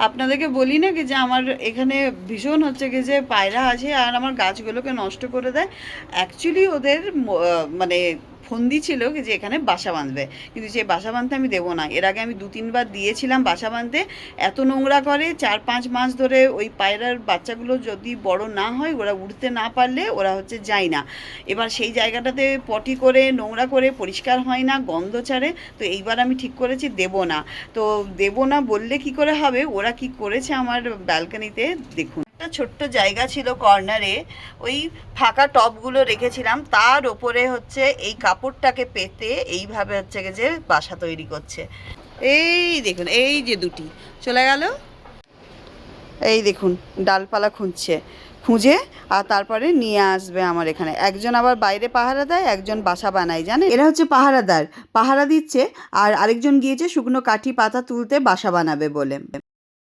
আপনাদেরকে বলি না কি যে আমার এখানে ভীষণ হচ্ছে কি যে পায়রা আছে আর আমার গাছগুলোকে নষ্ট করে দেয়। অ্যাকচুয়ালি ওদের মানে ফন্দি ছিল কি যে এখানে বাসা বাঁধবে, কিন্তু সেই বাসা বাঁধতে আমি দেবো না। এর আগে আমি 2-3 বার দিয়েছিলাম বাসা বাঁধতে, এত নোংরা করে 4-5 মাস ধরে। ওই পায়রার বাচ্চাগুলো যদি বড় না হয়, ওরা উঠতে না পারলে ওরা হচ্ছে যায় না। এবার সেই জায়গাটাতে পটি করে নোংরা করে পরিষ্কার হয় না, গন্ধ ছাড়ে। তো এইবার আমি ঠিক করেছি দেবো না। তো দেবো না বললে কি করে হবে, ওরা কি করেছে আমার ব্যালকনিতে দেখুন। একটা ছোট্ট জায়গা ছিল কর্নারে, ওই ফাঁকা টবগুলো রেখেছিলাম, তার ওপরে হচ্ছে এই কাপড়টাকে পেতে এইভাবে হচ্ছে যে বাসা তৈরি করছে। এই দেখুন, এই যে দুটি চলে গেল, এই দেখুন ডালপালা খুঁজছে, খুঁজে আর তারপরে নিয়ে আসবে আমার এখানে। একজন আবার বাইরে পাহারা দেয়, একজন বাসা বানায়, জানে এরা হচ্ছে পাহারাদার, পাহারা দিচ্ছে। আর আরেকজন গিয়েছে শুকনো কাঠি পাতা তুলতে বাসা বানাবে বলে।